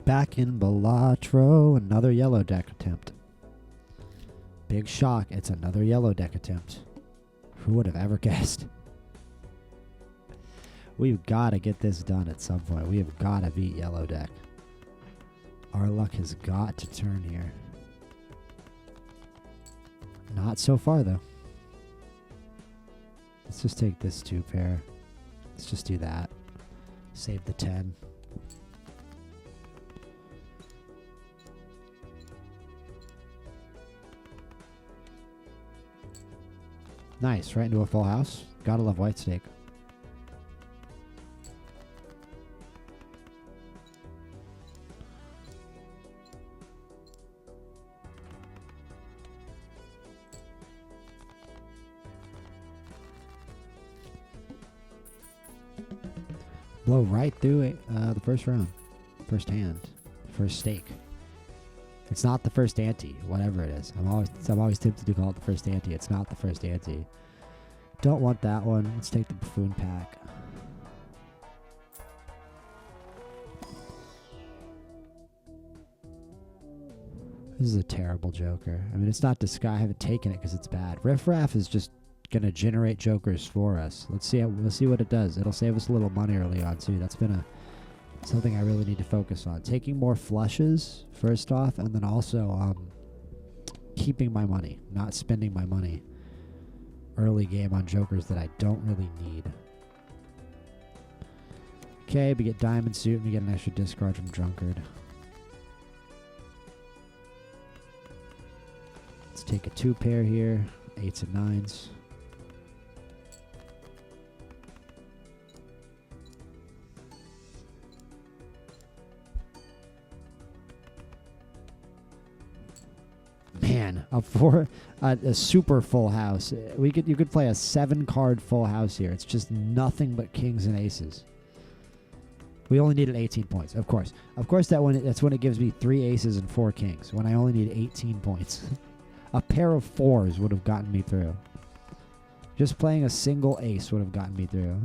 Back in Balatro, another yellow deck attempt. Big shock, it's another yellow deck attempt. Who would have ever guessed? We've got to get this done at some point. We have got to beat yellow deck. Our luck has got to turn here. Not so far, though. Let's just take this 2 pair. Let's just do that. Save the 10. Nice, right into a full house. Gotta love white stake. Blow right through it, the first round. First hand. First stake. It's not the first ante, whatever it is. I'm always tempted to call it the first ante. It's not the first ante. Don't want that one. Let's take the buffoon pack. This is a terrible joker. I mean, it's not disguise. I haven't taken it because it's bad. Riff Raff is just gonna generate jokers for us. Let's see what it does. It'll save us a little money early on too. That's been something I really need to focus on. Taking more flushes first off, and then also keeping my money, not spending my money early game on jokers that I don't really need. Okay, we get diamond suit and we get an extra discard from drunkard. Let's take a 2 pair here, 8s and 9s. Man, a super full house. You could play a 7-card full house here. It's just nothing but kings and aces. We only needed 18 points, of course. Of course, that's when it gives me 3 aces and 4 kings. When I only need 18 points, a pair of 4s would have gotten me through. Just playing a single ace would have gotten me through.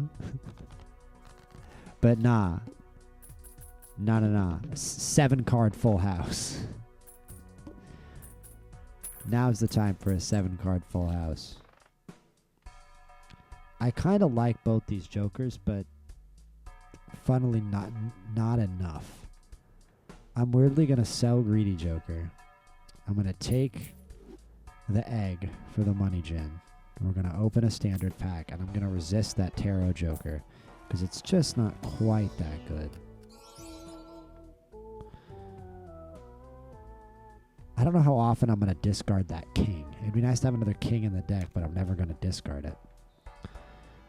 But nah. 7-card full house. Now's the time for a 7-card full house. I kind of like both these jokers, but funnily not enough. I'm weirdly going to sell Greedy Joker. I'm going to take the egg for the money gen. We're going to open a standard pack, and I'm going to resist that Tarot Joker because it's just not quite that good. I don't know how often I'm going to discard that king. It'd be nice to have another king in the deck, but I'm never going to discard it.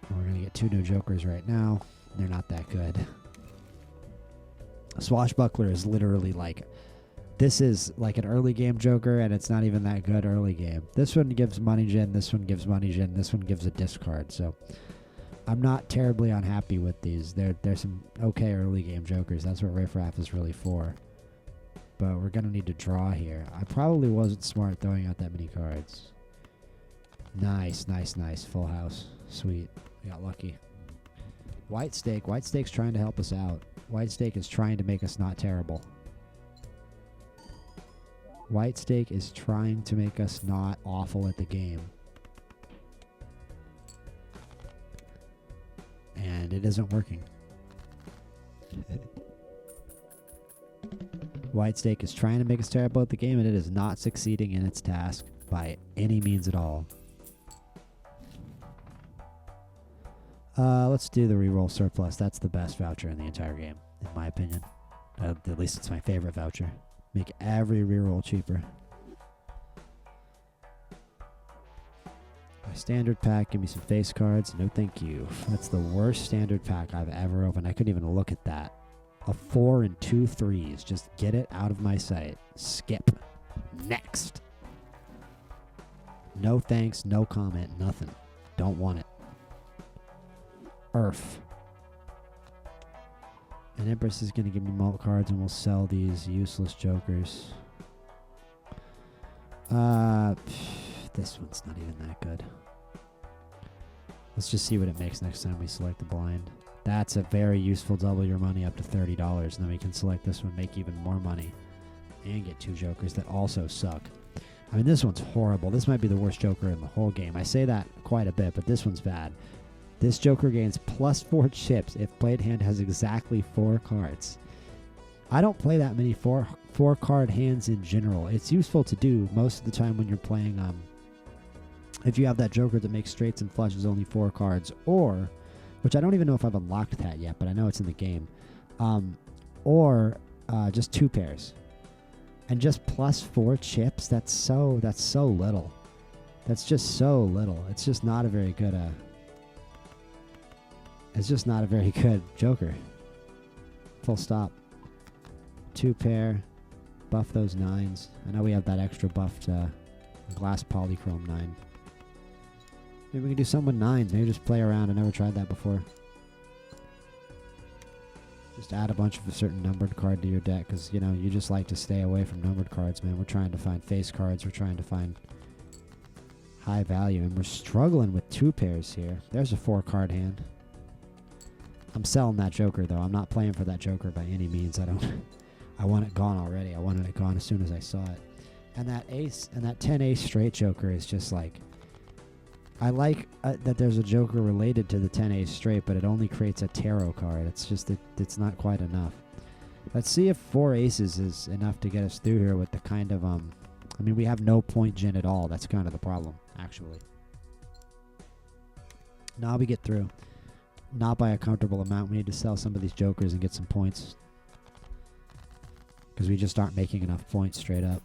And we're going to get 2 new jokers right now. They're not that good. Swashbuckler is literally like... This is like an early game joker, and it's not even that good early game. This one gives money gen, this one gives money gen, this one gives a discard. So I'm not terribly unhappy with these. They're some okay early game jokers. That's what Riff Raff is really for. But we're going to need to draw here. I probably wasn't smart throwing out that many cards. Nice. Full house. Sweet. We got lucky. White stake. White stake's trying to help us out. White stake is trying to make us not terrible. White stake is trying to make us not awful at the game. And it isn't working. White stake is trying to make us terrible at the game, and it is not succeeding in its task by any means at all. Let's do the reroll surplus. That's the best voucher in the entire game, in my opinion. At least it's my favorite voucher. Make every reroll cheaper. My standard pack, give me some face cards. No thank you. That's the worst standard pack I've ever opened. I couldn't even look at that. A 4 and 2 3s. Just get it out of my sight. Skip. Next. No thanks, no comment, nothing. Don't want it. Earth. And Empress is going to give me malt cards, and we'll sell these useless jokers. This one's not even that good. Let's just see what it makes next time we select the blind. That's a very useful double your money up to $30. And then we can select this one, make even more money, and get 2 jokers that also suck. I mean, this one's horrible. This might be the worst joker in the whole game. I say that quite a bit, but this one's bad. This joker gains +4 chips if played hand has exactly 4 cards. I don't play that many four card hands in general. It's useful to do most of the time when you're playing, if you have that joker that makes straights and flushes only 4 cards, or, which I don't even know if I've unlocked that yet, but I know it's in the game, or just 2 pairs. And just +4 chips, that's so little. That's just so little. It's just not a very good, it's just not a very good joker. Full stop. 2 pair. Buff those 9s. I know we have that extra buffed glass polychrome 9. Maybe we can do some with 9s. Maybe just play around. I never tried that before. Just add a bunch of a certain numbered card to your deck, because, you know, you just like to stay away from numbered cards, man. We're trying to find face cards. We're trying to find high value, and we're struggling with 2 pairs here. There's a 4 card hand. I'm selling that joker, though. I'm not playing for that joker by any means. I want it gone already. I wanted it gone as soon as I saw it. And that ace, and that 10 ace straight joker is just like, I like that there's a joker related to the 10 ace straight, but it only creates a tarot card. It's just, it's not quite enough. Let's see if 4 aces is enough to get us through here with the kind of, I mean, we have no point gen at all. That's kind of the problem, actually. Now we get through. Not by a comfortable amount. We need to sell some of these jokers and get some points, because we just aren't making enough points straight up.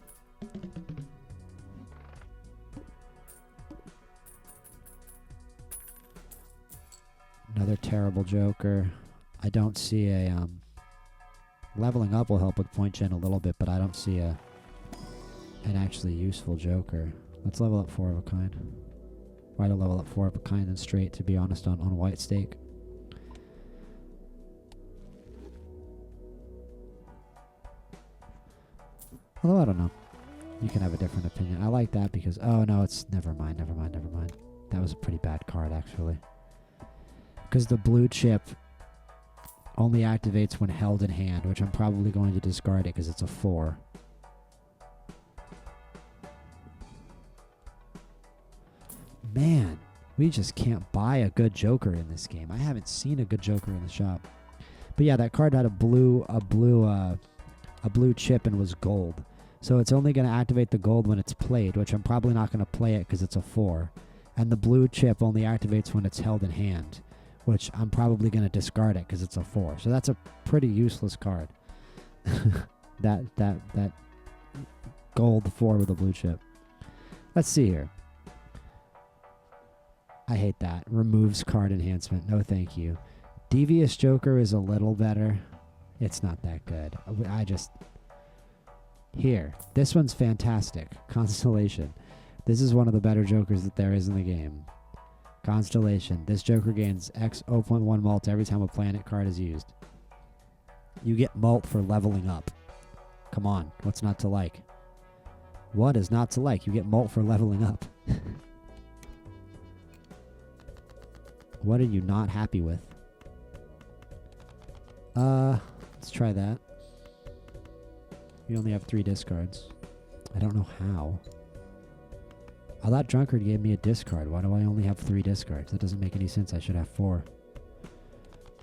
Another terrible joker. I don't see a leveling up will help with point gen a little bit, but I don't see an actually useful joker. Let's level up 4 of a kind. Why to level up 4 of a kind and straight, to be honest, on white stake. Although I don't know. You can have a different opinion. I like that because, oh no, it's, never mind. That was a pretty bad card, actually. Because the blue chip only activates when held in hand, which I'm probably going to discard it because it's a 4. Man, we just can't buy a good joker in this game. I haven't seen a good joker in the shop. But yeah, that card had a blue chip and was gold. So it's only going to activate the gold when it's played, which I'm probably not going to play it because it's a 4. And the blue chip only activates when it's held in hand, which I'm probably going to discard it because it's a 4. So that's a pretty useless card. that gold 4 with a blue chip. Let's see here. I hate that. Removes card enhancement. No thank you. Devious Joker is a little better. It's not that good. I just... Here. This one's fantastic. Constellation. This is one of the better jokers that there is in the game. Constellation. This joker gains X 0.1 mult every time a planet card is used. You get mult for leveling up. Come on. What's not to like? What is not to like? You get mult for leveling up. What are you not happy with? Let's try that. We only have 3 discards. I don't know how. Oh, that drunkard gave me a discard. Why do I only have 3 discards? That doesn't make any sense. I should have 4.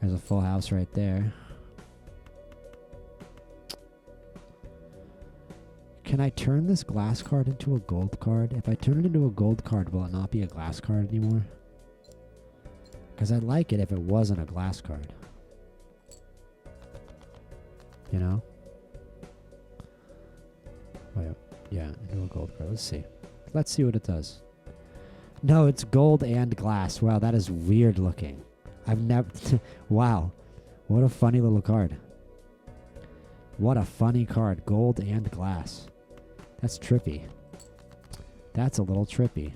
There's a full house right there. Can I turn this glass card into a gold card? If I turn it into a gold card, will it not be a glass card anymore? Because I'd like it if it wasn't a glass card. You know? Wait, yeah, into a gold card. Let's see. Let's see what it does. No, it's gold and glass. Wow, that is weird looking. I've never... Wow. What a funny little card. What a funny card. Gold and glass. That's trippy. That's a little trippy.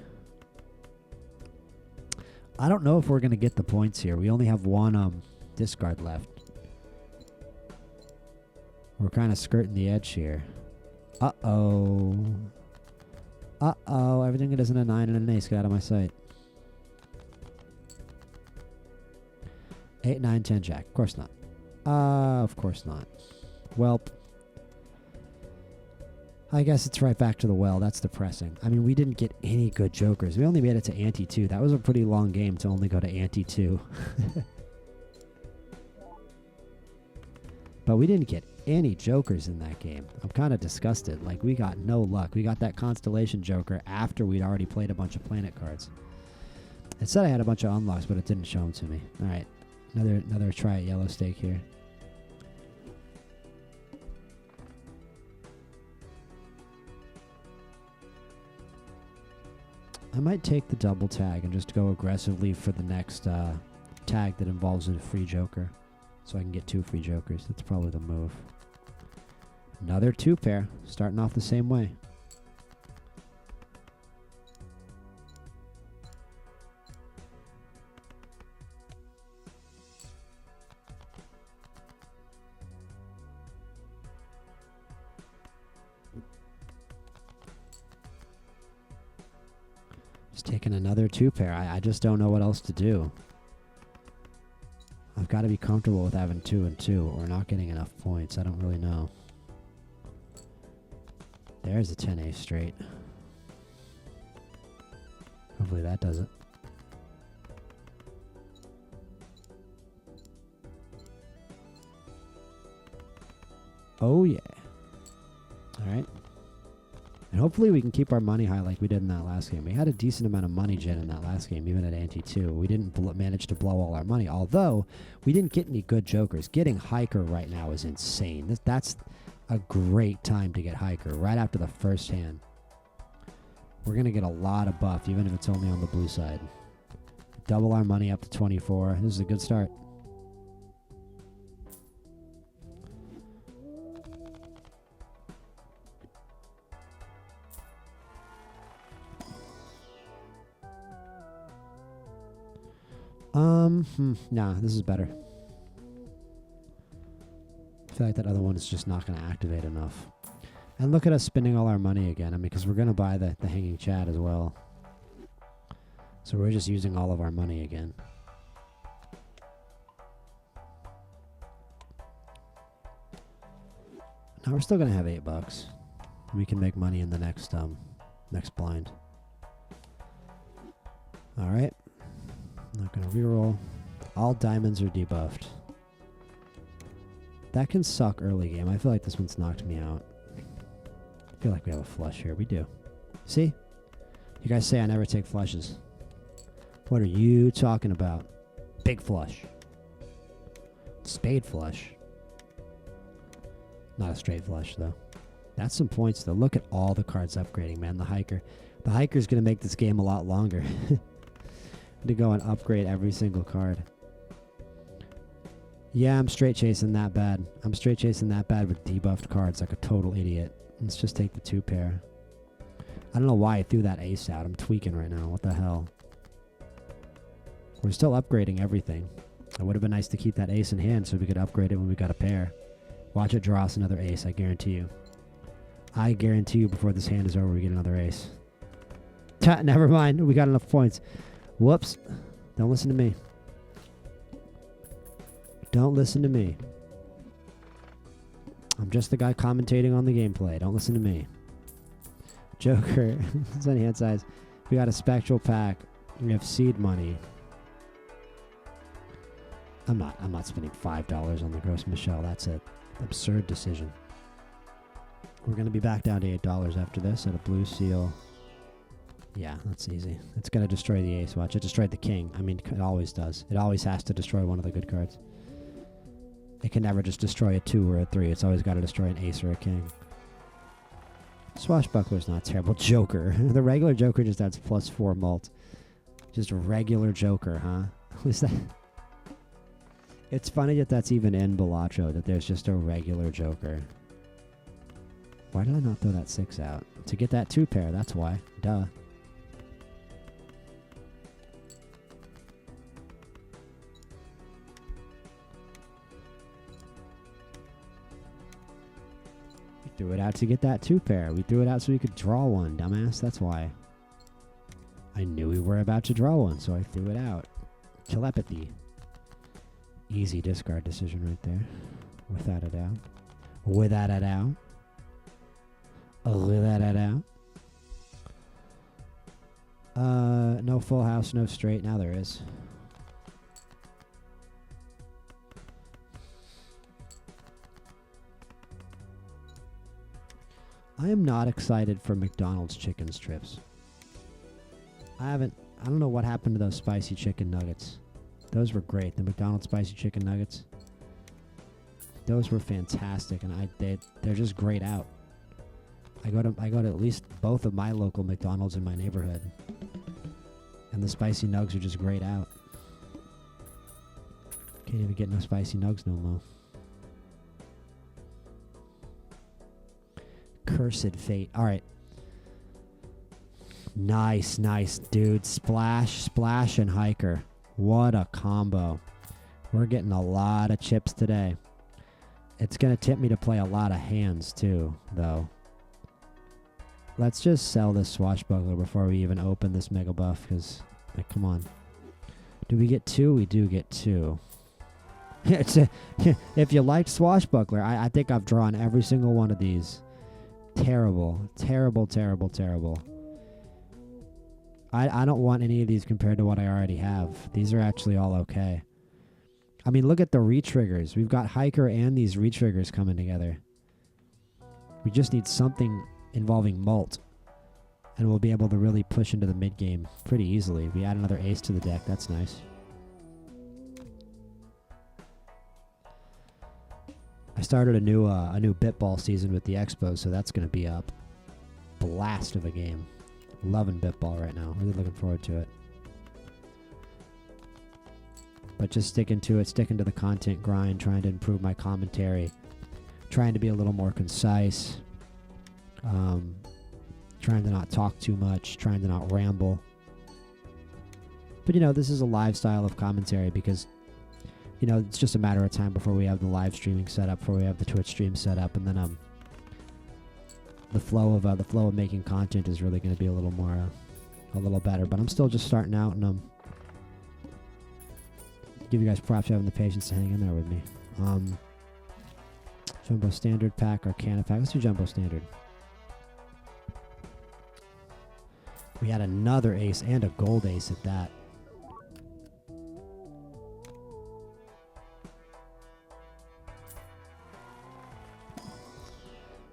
I don't know if we're going to get the points here. We only have 1 discard left. We're kind of skirting the edge here. Uh-oh. Uh-oh. Everything that isn't a 9 and an ace, get out of my sight. 8, 9, 10, jack. Of course not. Of course not. Welp. I guess it's right back to the well. That's depressing. I mean, we didn't get any good jokers. We only made it to ante 2. That was a pretty long game to only go to ante 2. But we didn't get any jokers in that game. I'm kind of disgusted. Like, we got no luck. We got that Constellation Joker after we'd already played a bunch of planet cards. It said I had a bunch of unlocks, but it didn't show them to me. All right. Another try at yellow stake here. I might take the double tag and just go aggressively for the next tag that involves a free joker. So I can get 2 free jokers. That's probably the move. Another 2 pair. Starting off the same way. Just taking another 2 pair. I just don't know what else to do. I've got to be comfortable with having 2 and 2 or not getting enough points. I don't really know. There's a 10 ace straight. Hopefully that does it. Oh yeah. Alright. And hopefully we can keep our money high like we did in that last game. We had a decent amount of money gen in that last game, even at ante 2. We didn't manage to blow all our money, although we didn't get any good jokers. Getting Hiker right now is insane. That's a great time to get Hiker, right after the first hand. We're going to get a lot of buff, even if it's only on the blue side. Double our money up to 24. This is a good start. Nah, this is better. I feel like that other one is just not going to activate enough. And look at us spending all our money again. I mean, because we're going to buy the Hanging Chad as well. So we're just using all of our money again. Now we're still going to have $8. We can make money in the next blind. All right. Not going to reroll. All diamonds are debuffed. That can suck early game. I feel like this one's knocked me out. I feel like we have a flush here. We do. See? You guys say I never take flushes. What are you talking about? Big flush. Spade flush. Not a straight flush, though. That's some points, though. Look at all the cards upgrading, man. The Hiker. The Hiker's going to make this game a lot longer. To go and upgrade every single card. Yeah, I'm straight chasing that bad. I'm straight chasing that bad with debuffed cards like a total idiot. Let's just take the 2 pair. I don't know why I threw that ace out. I'm tweaking right now. What the hell? We're still upgrading everything. It would have been nice to keep that ace in hand so we could upgrade it when we got a pair. Watch it draw us another ace, I guarantee you. I guarantee you before this hand is over we get another ace. Never mind. We got enough points. Whoops. Don't listen to me. Don't listen to me. I'm just the guy commentating on the gameplay. Don't listen to me. Joker. It's on hand size. We got a spectral pack. We have seed money. I'm not spending $5 on the Gross Michelle. That's an absurd decision. We're going to be back down to $8 after this at a blue seal. Yeah, that's easy. It's going to destroy the ace. Watch, it destroyed the king. I mean, it always does. It always has to destroy one of the good cards. It can never just destroy a 2 or a 3. It's always got to destroy an ace or a king. Swashbuckler's not terrible. Joker. The regular Joker just adds +4 mult. Just a regular Joker, huh? Who's that? It's funny that that's even in Balatro, that there's just a regular Joker. Why did I not throw that 6 out? To get that 2 pair, that's why. Duh. We threw it out to get that 2 pair. We threw it out so we could draw one, dumbass. That's why. I knew we were about to draw one, so I threw it out. Telepathy. Easy discard decision right there. Without a doubt. Without a doubt. Without a doubt. No full house, no straight. Now there is. I am not excited for McDonald's chicken strips. I don't know what happened to those spicy chicken nuggets. Those were great. The McDonald's spicy chicken nuggets. Those were fantastic, and they're just grayed out. I go to at least both of my local McDonald's in my neighborhood, and the spicy nugs are just grayed out. Can't even get no spicy nugs no more. Cursed fate. All right. Nice, dude. Splash, and hiker. What a combo. We're getting a lot of chips today. It's going to tip me to play a lot of hands, too, though. Let's just sell this swashbuckler before we even open this mega buff, because, like, come on. Do we get 2? We do get 2. If you liked swashbuckler, I think I've drawn every single one of these. Terrible. I don't want any of these compared to what I already have. These are actually all okay. I mean, look at the re-triggers. We've got hiker and these re-triggers coming together. We just need something involving mult, and we'll be able to really push into the mid game pretty easily. We add another ace to the deck. That's nice. I started a new Bitball season with the Expos, so that's going to be a blast of a game. Loving Bitball right now. Really looking forward to it. But just sticking to it, sticking to the content grind, trying to improve my commentary, trying to be a little more concise, trying to not talk too much, trying to not ramble. But, this is a live style of commentary because, it's just a matter of time before we have the live streaming set up, before we have the Twitch stream set up, and then the flow of making content is really going to be a little better. But I'm still just starting out, and give you guys props for having the patience to hang in there with me. Jumbo Standard pack, Arcana pack. Let's do Jumbo Standard. We had another ace and a gold ace at that.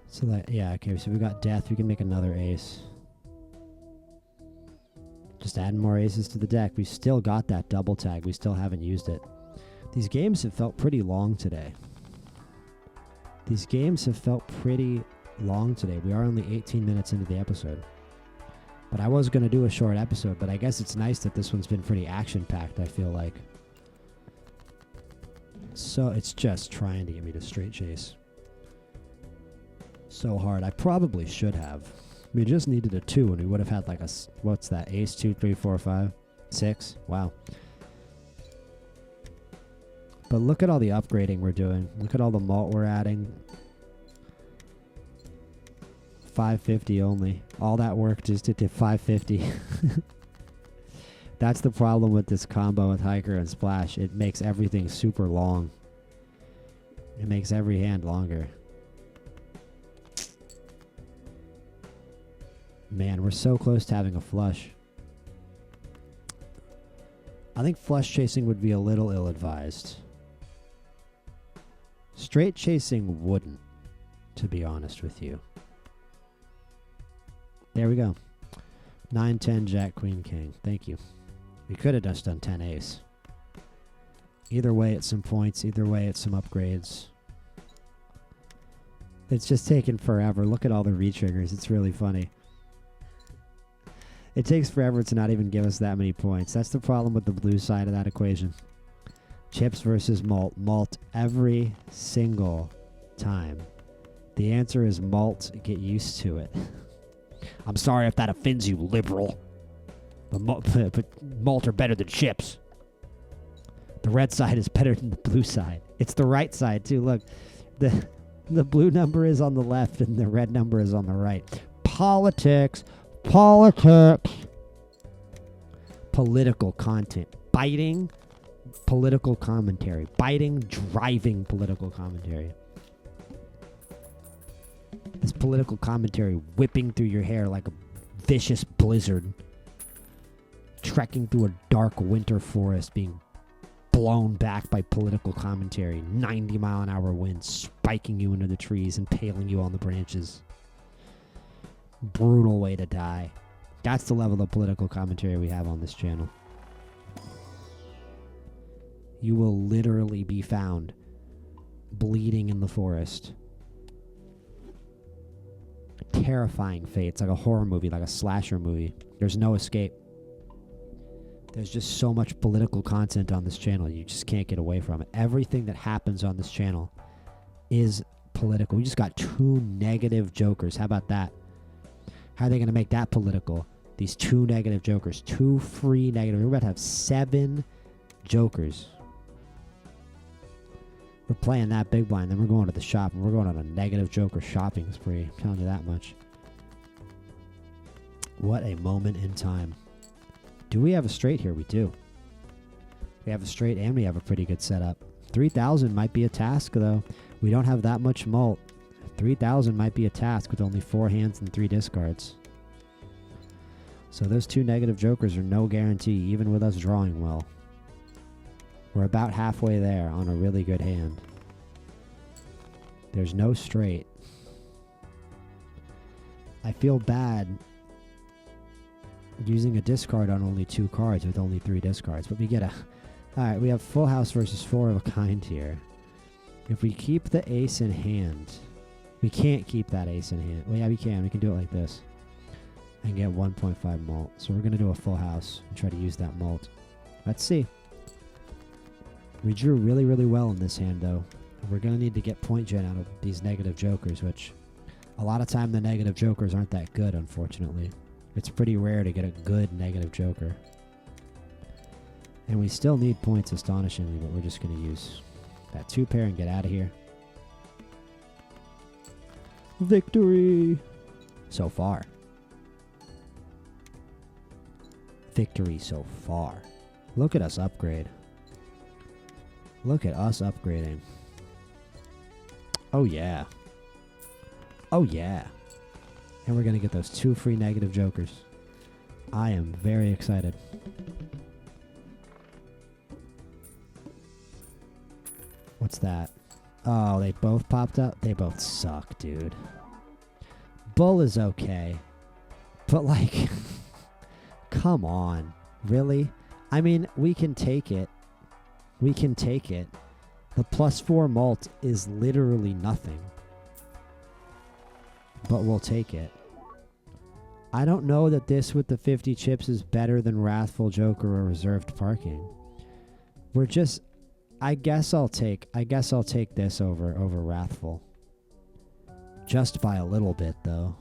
So okay, so we got death. We can make another ace. Just adding more aces to the deck. We still got that double tag. We still haven't used it. These games have felt pretty long today. We are only 18 minutes into the episode. But I was going to do a short episode, but I guess it's nice that this one's been pretty action-packed, I feel like. So it's just trying to get me to straight chase. So hard. I probably should have. We just needed a 2 and we would have had like what's that? Ace, 2, 3, 4, 5, 6. Wow. But look at all the upgrading we're doing. Look at all the malt we're adding. 550 only. All that work just to 550. That's the problem with this combo with hiker and splash. It makes everything super long. It makes every hand longer. Man, we're so close to having a flush. I think flush chasing would be a little ill-advised. Straight chasing wouldn't, to be honest with you. There we go. 9, 10, Jack, Queen, King. Thank you. We could have just done 10 ace. Either way, it's some points. Either way, it's some upgrades. It's just taken forever. Look at all the re-triggers. It's really funny. It takes forever to not even give us that many points. That's the problem with the blue side of that equation. Chips versus malt. Malt every single time. The answer is malt. Get used to it. I'm sorry if that offends you, liberal. But malt are better than chips. The red side is better than the blue side. It's the right side, too. Look, the blue number is on the left and the red number is on the right. Politics. Political content. Biting political commentary. Biting, driving political commentary. This political commentary whipping through your hair like a vicious blizzard. Trekking through a dark winter forest, being blown back by political commentary. 90-mile-an-hour winds spiking you into the trees, impaling you on the branches. Brutal way to die. That's the level of political commentary we have on this channel. You will literally be found bleeding in the forest. Terrifying fate. It's like a horror movie, like a slasher movie. There's no escape. There's just so much political content on this channel. You just can't get away from it. Everything that happens on this channel is political. We just got 2 negative jokers. How about that? How are they going to make that political? These 2 negative jokers. 2 free negative. We're about to have 7 jokers. We're playing that big blind. Then we're going to the shop. And we're going on a negative joker shopping spree. I'm telling you that much. What a moment in time. Do we have a straight here? We do. We have a straight and we have a pretty good setup. 3,000 might be a task, though. We don't have that much mult. 3,000 might be a task with only 4 hands and 3 discards. So those 2 negative jokers are no guarantee, even with us drawing well. We're about halfway there on a really good hand. There's no straight. I feel bad using a discard on only 2 cards with only 3 discards, but we get a... Alright, we have full house versus 4 of a kind here. If we keep the ace in hand... We can't keep that ace in hand. Well, yeah, we can. We can do it like this. And get 1.5 mult. So we're going to do a full house and try to use that mult. Let's see. We drew really, really well in this hand, though. We're going to need to get point gen out of these negative jokers, which... A lot of time the negative jokers aren't that good, unfortunately. It's pretty rare to get a good negative joker. And we still need points, astonishingly, but we're just going to use that 2 pair and get out of here. Victory! So far. Victory so far. Look at us upgrade. Look at us upgrading. Oh, yeah. Oh, yeah. And we're going to get those 2 free negative jokers. I am very excited. What's that? Oh, they both popped up? They both suck, dude. Bull is okay. But, like, come on. Really? I mean, we can take it. We can take it. The +4 mult is literally nothing. But we'll take it. I don't know that this with the 50 chips is better than Wrathful Joker or Reserved Parking. We're just... I guess I'll take this over Wrathful. Just by a little bit, though.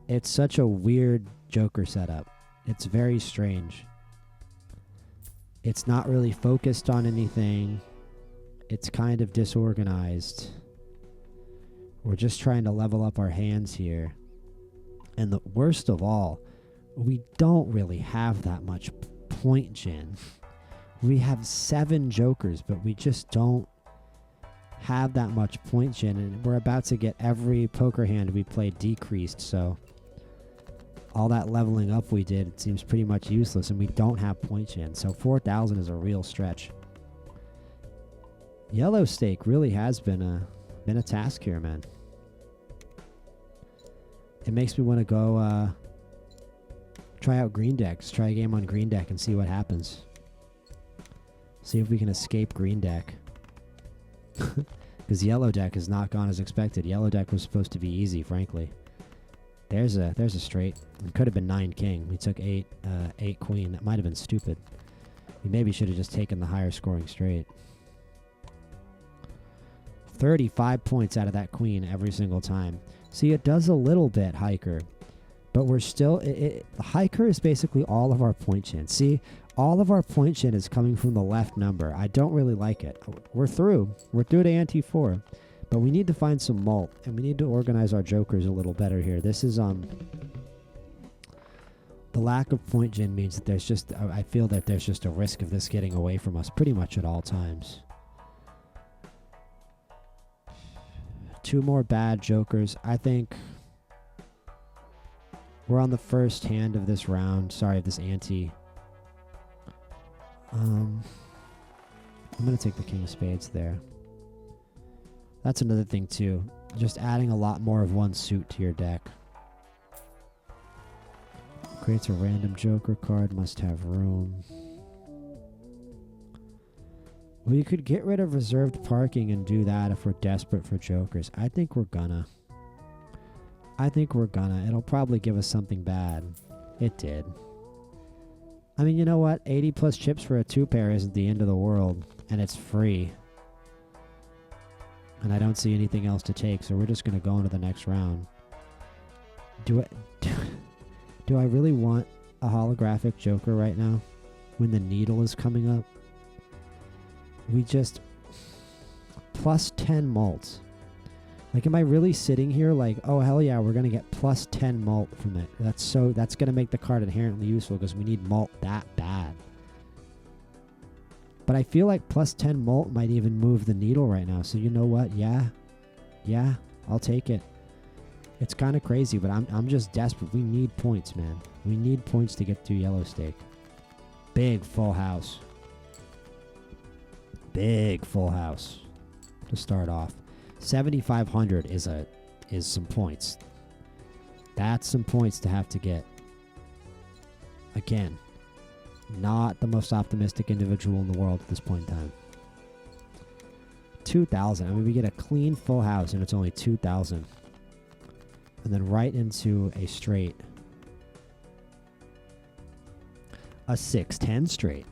It's such a weird Joker setup. It's very strange. It's not really focused on anything. It's kind of disorganized. We're just trying to level up our hands here. And the worst of all, we don't really have that much point gen. We have 7 jokers, but we just don't have that much point gen. And we're about to get every poker hand we played decreased, so all that leveling up we did, it seems pretty much useless, and we don't have point gen. So 4,000 is a real stretch. Yellow stake really has been a task here, man. It makes me want to go try out green decks, try a game on green deck and see what happens. See if we can escape green deck. Because yellow deck has not gone as expected. Yellow deck was supposed to be easy, frankly. There's a straight. It could have been 9 king. We took 8 queen. That might have been stupid. We maybe should have just taken the higher scoring straight. 35 points out of that queen every single time. See, it does a little bit, Hiker. But we're still... the Hiker is basically all of our point gen. See, all of our point gen is coming from the left number. I don't really like it. We're through. We're through to ante 4. But we need to find some mult. And we need to organize our jokers a little better here. This is... The The lack of point gen means that there's just, I feel that there's just a risk of this getting away from us pretty much at all times. 2 more bad jokers. I think we're on the first hand of this round. Sorry, of this ante. I'm going to take the king of spades there. That's another thing too. Just adding a lot more of one suit to your deck. Creates a random joker card. Must have room. We could get rid of reserved parking and do that if we're desperate for jokers. I think we're gonna. It'll probably give us something bad. It did. I mean, you know what? 80 plus chips for a 2-pair isn't the end of the world. And it's free. And I don't see anything else to take, so we're just going to go into the next round. Do I really want a holographic joker right now? When the needle is coming up? We just... plus 10 mult. Like, am I really sitting here like, oh, hell yeah, we're going to get plus 10 mult from it. That's going to make the card inherently useful because we need mult that bad. But I feel like plus 10 mult might even move the needle right now. So you know what? Yeah, I'll take it. It's kind of crazy, but I'm just desperate. We need points, man. We need points to get through yellow stake. Big full house. Big full house to start off. 7,500 is some points. That's some points to have to get. Again, not the most optimistic individual in the world at this point in time. 2,000. I mean, we get a clean full house and it's only 2,000. And then right into a straight. A 6-10 straight.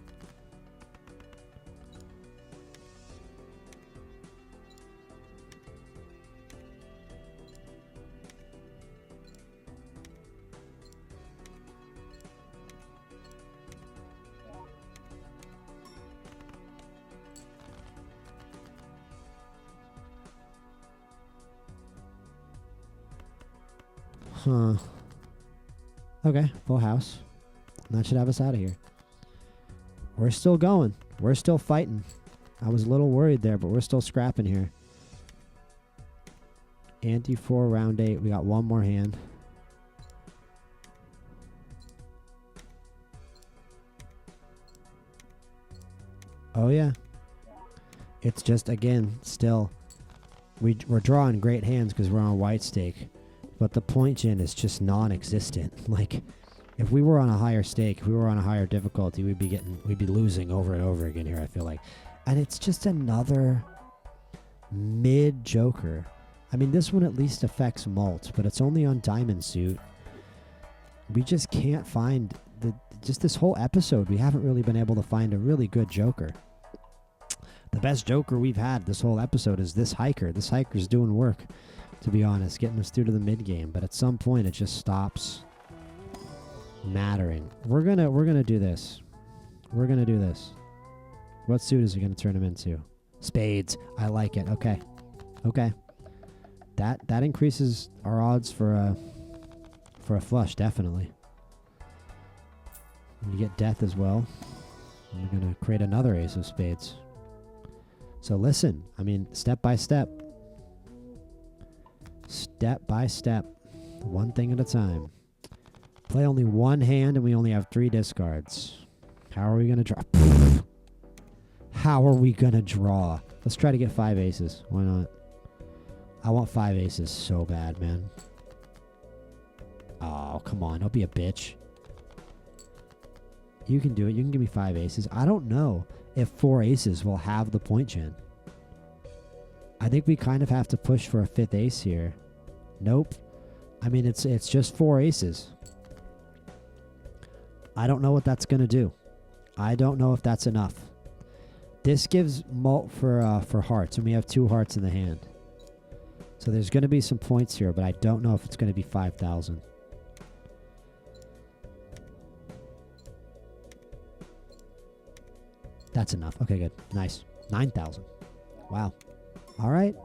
Huh. Okay, full house. That should have us out of here. We're still going. We're still fighting. I was a little worried there, but we're still scrapping here. Ante 4, round 8. We got one more hand. Oh, yeah. It's just, again, still... We're drawing great hands because we're on white stake. But the point gen is just non-existent. Like, if we were on a higher stake, if we were on a higher difficulty, we'd be losing over and over again here, I feel like. And it's just another mid-joker. I mean, this one at least affects mult, but it's only on diamond suit. We just can't find... Just this whole episode, we haven't really been able to find a really good joker. The best joker we've had this whole episode is this hiker. This hiker's doing work, to be honest, getting us through to the mid game. But at some point, it just stops mattering. We're gonna do this. We're gonna do this. What suit is it gonna turn him into? Spades. I like it. Okay. Okay. That increases our odds for a flush, definitely. You get death as well. And we're gonna create another ace of spades. So listen, I mean, step by step. Step by step. One thing at a time. Play only one hand and we only have 3 discards. How are we going to draw? How are we going to draw? Let's try to get 5 aces. Why not? I want 5 aces so bad, man. Oh, come on. Don't be a bitch. You can do it. You can give me 5 aces. I don't know if 4 aces will have the point gen. I think we kind of have to push for a 5th ace here. Nope. I mean, it's just 4 aces. I don't know what that's going to do. I don't know if that's enough. This gives mult for hearts, and we have 2 hearts in the hand. So there's going to be some points here, but I don't know if it's going to be 5,000. That's enough. Okay, good. Nice. 9,000. Wow. All right.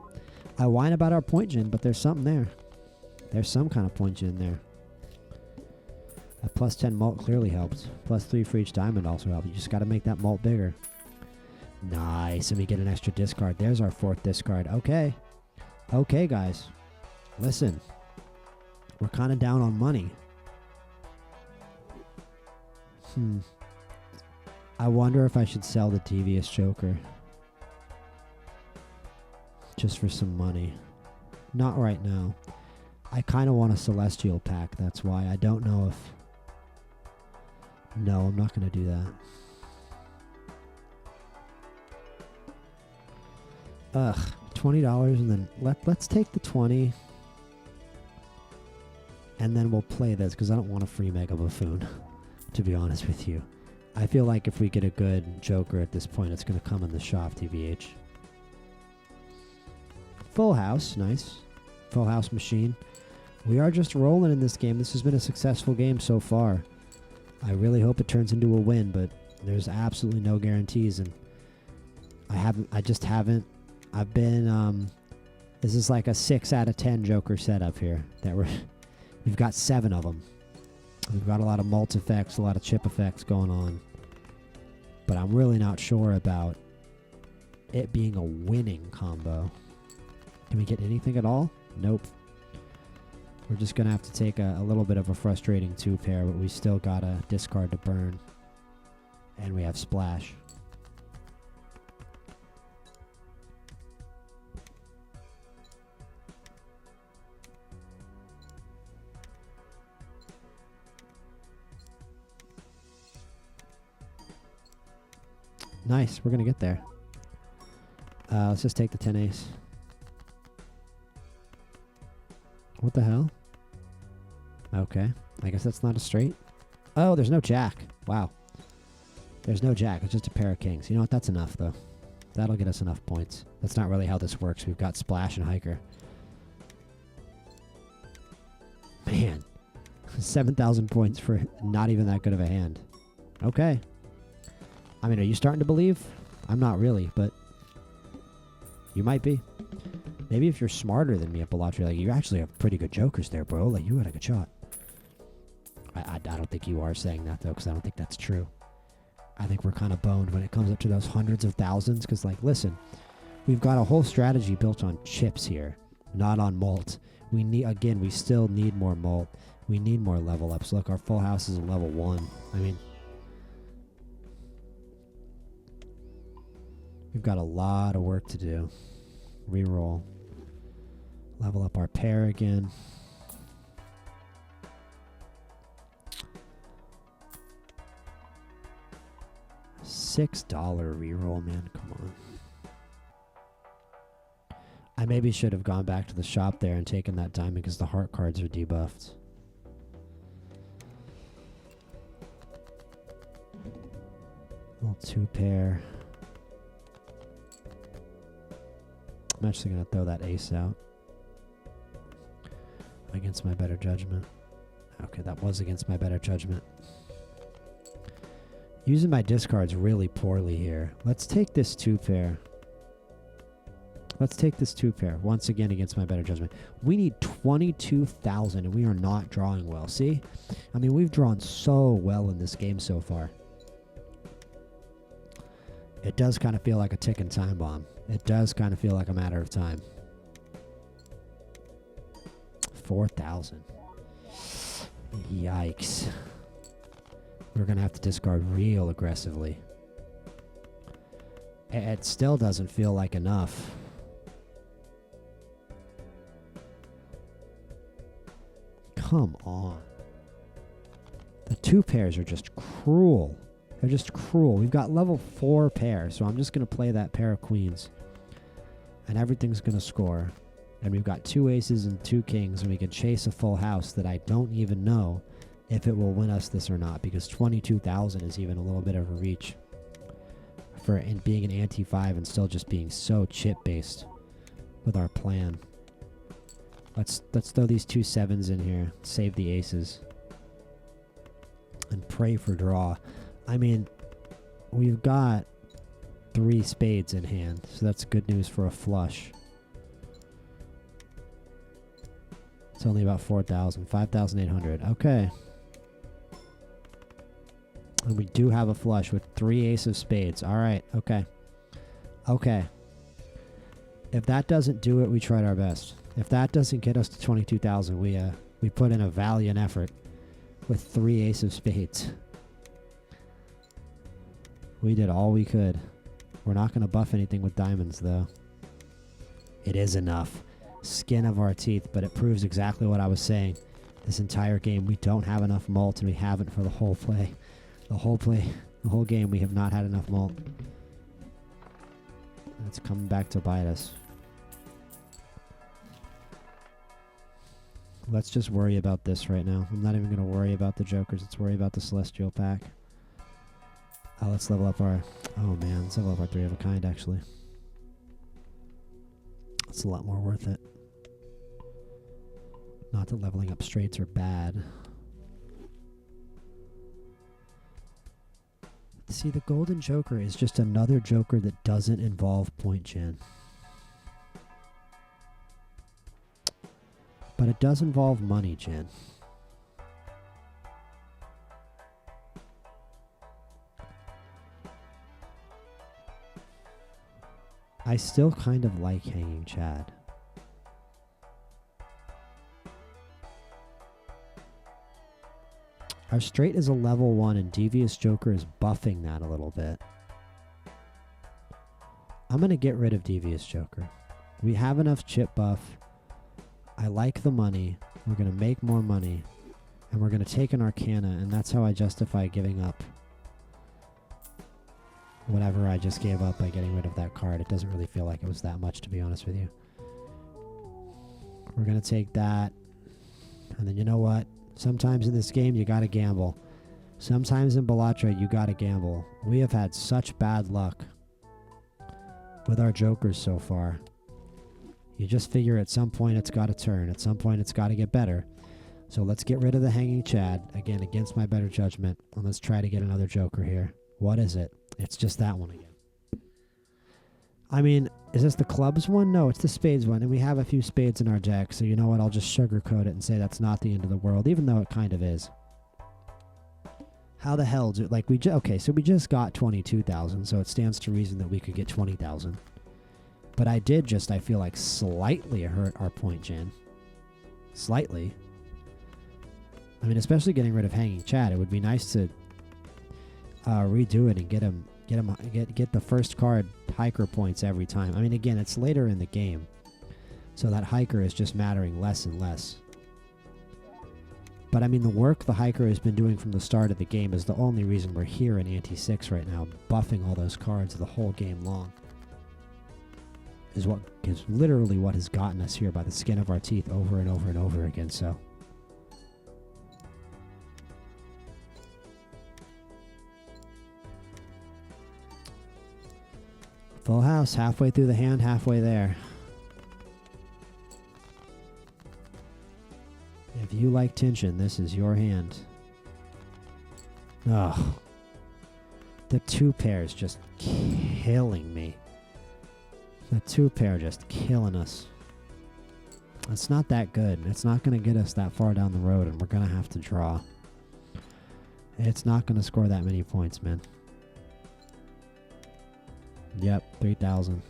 I whine about our point gen, but there's something there. There's some kind of point gen there. That plus 10 mult clearly helps. Plus 3 for each diamond also helps. You just got to make that mult bigger. Nice. And we get an extra discard. There's our 4th discard. Okay. Okay, guys. Listen. We're kind of down on money. I wonder if I should sell the Devious Joker. Just for some money. Not right now. I kind of want a Celestial pack. That's why. I don't know if... No, I'm not going to do that. Ugh. $20 and then let's take the 20. And then we'll play this because I don't want a free Mega Buffoon, to be honest with you. I feel like if we get a good Joker at this point, it's going to come in the shop, TVH. Full house. Nice. Full house machine. We are just rolling in this game. This has been a successful game so far. I really hope it turns into a win, but there's absolutely no guarantees. And I've been, this is like a 6 out of 10 Joker setup here. We've got 7 of them. We've got a lot of mult effects, a lot of chip effects going on. But I'm really not sure about it being a winning combo. Can we get anything at all? Nope. We're just going to have to take a little bit of a frustrating 2-pair, but we still got a discard to burn. And we have Splash. Nice, we're going to get there. Let's just take the 10 ace. What the hell? Okay, I guess that's not a straight. Oh, there's no jack. Wow. There's no jack, it's just a pair of kings. You know what, that's enough though. That'll get us enough points. That's not really how this works. We've got Splash and Hiker. Man, 7,000 points for not even that good of a hand. Okay. I mean, are you starting to believe? I'm not really, but you might be. Maybe if you're smarter than me at Balatro, like, you actually have pretty good jokers there, bro. Like, you had a good shot. I don't think you are saying that, though, because I don't think that's true. I think we're kind of boned when it comes up to those hundreds of thousands, because, like, listen, we've got a whole strategy built on chips here, not on mult. We need, again, we still need more mult. We need more level ups. Look, our full house is a level 1. I mean, we've got a lot of work to do. Reroll. Level up our pair again. $6 reroll, man. Come on. I maybe should have gone back to the shop there and taken that diamond because the heart cards are debuffed. Little 2-pair. I'm actually going to throw that ace out. Against my better judgment. Okay, that was against my better judgment. Using my discards really poorly here. Let's take this 2-pair. Let's take this 2-pair. Once again against my better judgment. We need 22,000 and we are not drawing well. See? I mean, we've drawn so well in this game so far. It does kind of feel like a ticking time bomb. It does kind of feel like a matter of time. 4,000. Yikes. We're going to have to discard real aggressively. It still doesn't feel like enough. Come on. The 2 pairs are just cruel. They're just cruel. We've got level 4 pairs, so I'm just going to play that pair of queens. And everything's going to score. And we've got 2 aces and 2 kings, and we can chase a full house that I don't even know if it will win us this or not, because 22,000 is even a little bit of a reach for being an anti-5 and still just being so chip-based with our plan. Let's throw these 2 7s in here, save the aces, and pray for draw. I mean, we've got 3 spades in hand, so that's good news for a flush. It's only about 4,000, 5,800. Okay. And we do have a flush with 3 ace of spades. All right. Okay. Okay. If that doesn't do it, we tried our best. If that doesn't get us to 22,000, we put in a valiant effort with 3 ace of spades. We did all we could. We're not going to buff anything with diamonds, though. It is enough. Skin of our teeth, but it proves exactly what I was saying. This entire game, we don't have enough malt, and we haven't for the whole play. The whole game, we have not had enough malt. It's coming back to bite us. Let's just worry about this right now. I'm not even going to worry about the jokers. Let's worry about the celestial pack. Let's level up our... Oh, man. Let's level up our 3 of a kind, actually. It's a lot more worth it. Not that leveling up straights are bad. See, the golden joker is just another joker that doesn't involve point gen. But it does involve money gen. I still kind of like hanging Chad. Our straight is a level 1 and Devious Joker is buffing that a little bit. I'm going to get rid of Devious Joker. We have enough chip buff. I like the money. We're going to make more money. And we're going to take an Arcana, and that's how I justify giving up whatever I just gave up by getting rid of that card. It doesn't really feel like it was that much, to be honest with you. We're going to take that. And then you know what? Sometimes in this game, you got to gamble. Sometimes in Balatro, you got to gamble. We have had such bad luck with our jokers so far. You just figure at some point it's got to turn. At some point it's got to get better. So let's get rid of the hanging Chad. Again, against my better judgment. And let's try to get another joker here. What is it? It's just that one again. I mean, is this the clubs one? No, it's the spades one. And we have a few spades in our deck. So you know what? I'll just sugarcoat it and say that's not the end of the world, even though it kind of is. How the hell do... Like, okay, so we just got 22,000. So it stands to reason that we could get 20,000. But I did just, I feel like, slightly hurt our point gen. Slightly. I mean, especially getting rid of hanging Chad. It would be nice to redo it and get the first card hiker points every time. I mean, again, it's later in the game, so that hiker is just mattering less and less. But I mean, the work the hiker has been doing from the start of the game is the only reason we're here in Ante 6 right now, buffing all those cards the whole game long. Is literally what has gotten us here by the skin of our teeth over and over and over again. So full house, halfway through the hand, halfway there. If you like tension, this is your hand. Oh, the 2 pairs just killing me. The 2 pair just killing us. It's not that good. It's not going to get us that far down the road, and we're going to have to draw. It's not going to score that many points, man. Yep, 3,000.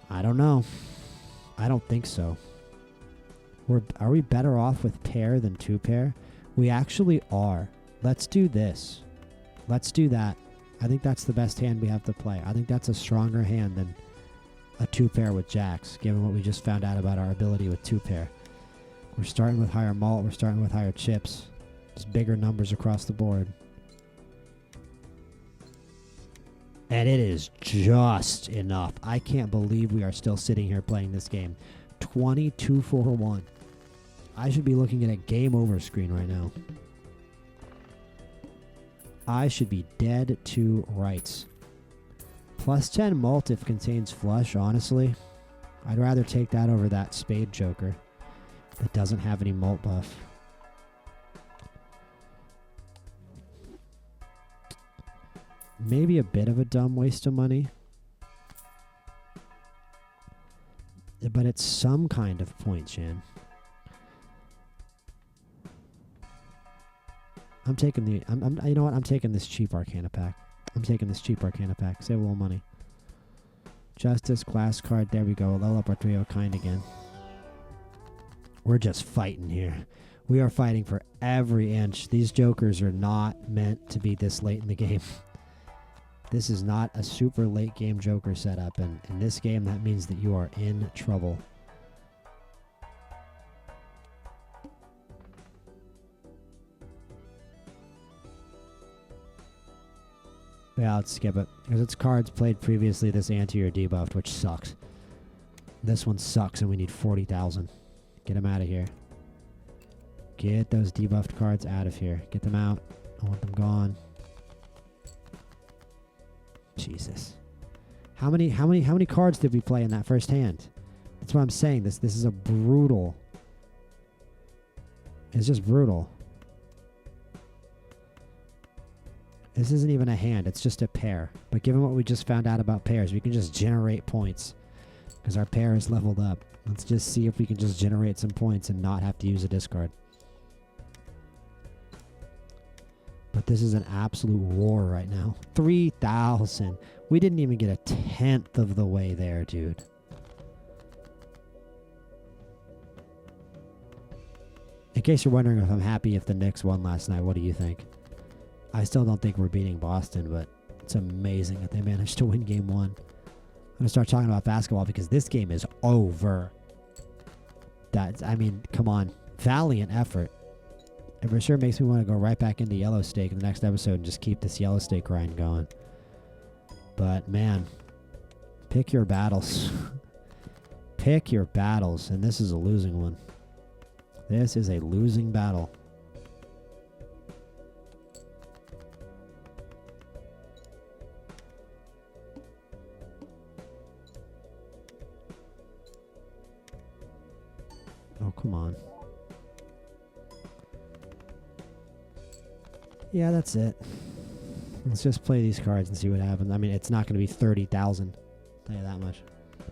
I don't know. I don't think so. Are we better off with pair than 2 pair? We actually are. Let's do this. Let's do that. I think that's the best hand we have to play. I think that's a stronger hand than a 2 pair with jacks, given what we just found out about our ability with 2 pair. We're starting with higher malt. We're starting with higher chips. Just bigger numbers across the board. And it is just enough. I can't believe we are still sitting here playing this game. 22-4-1. I should be looking at a game over screen right now. I should be dead to rights. Plus 10 malt if contains flush, honestly. I'd rather take that over that spade joker that doesn't have any malt buff. Maybe a bit of a dumb waste of money. But it's some kind of point gen. I'm taking the. You know what? I'm taking this cheap Arcana pack. Save a little money. Justice, class card. There we go. Level up our 3 of a kind again. We're just fighting here. We are fighting for every inch. These jokers are not meant to be this late in the game. This is not a super late game joker setup, and in this game that means that you are in trouble. Yeah, let's skip it. Because it's cards played previously this anti or debuffed, which sucks. This one sucks and we need 40,000. Get them out of here. Get those debuffed cards out of here. Get them out. I want them gone. Jesus. How many cards did we play in that first hand? That's what I'm saying. This is a brutal. It's just brutal. This isn't even a hand. It's just a pair. But given what we just found out about pairs, we can just generate points. Because our pair is leveled up. Let's just see if we can just generate some points and not have to use a discard. But this is an absolute war right now. 3,000. We didn't even get a tenth of the way there, dude. In case you're wondering if I'm happy if the Knicks won last night, what do you think? I still don't think we're beating Boston, but it's amazing that they managed to win game 1. I'm going to start talking about basketball because this game is over. I mean, come on. Valiant effort. It for sure makes me want to go right back into yellow stake in the next episode and just keep this yellow stake grind going. But, man, pick your battles. Pick your battles, and this is a losing one. This is a losing battle. Oh, come on. Yeah, that's it. Let's just play these cards and see what happens. I mean, it's not going to be 30,000. I'll tell you that much.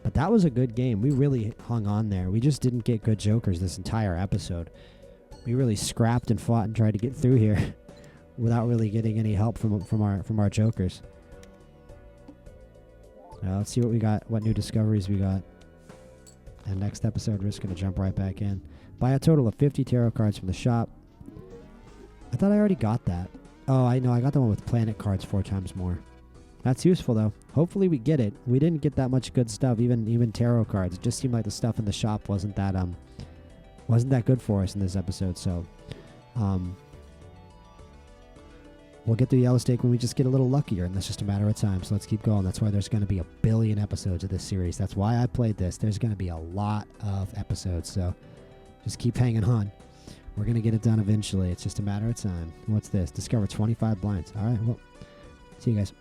But that was a good game. We really hung on there. We just didn't get good jokers this entire episode. We really scrapped and fought and tried to get through here without really getting any help from our jokers. Now let's see what we got, what new discoveries we got. And next episode, we're just going to jump right back in. Buy a total of 50 tarot cards from the shop. I thought I already got that. Oh, I know. I got the one with planet cards 4 times more. That's useful, though. Hopefully we get it. We didn't get that much good stuff, even tarot cards. It just seemed like the stuff in the shop wasn't that good for us in this episode. So, we'll get the yellow stake when we just get a little luckier, and that's just a matter of time. So let's keep going. That's why there's going to be 1 billion episodes of this series. That's why I played this. There's going to be a lot of episodes, so just keep hanging on. We're going to get it done eventually. It's just a matter of time. What's this? Discover 25 blinds. All right, well, see you guys.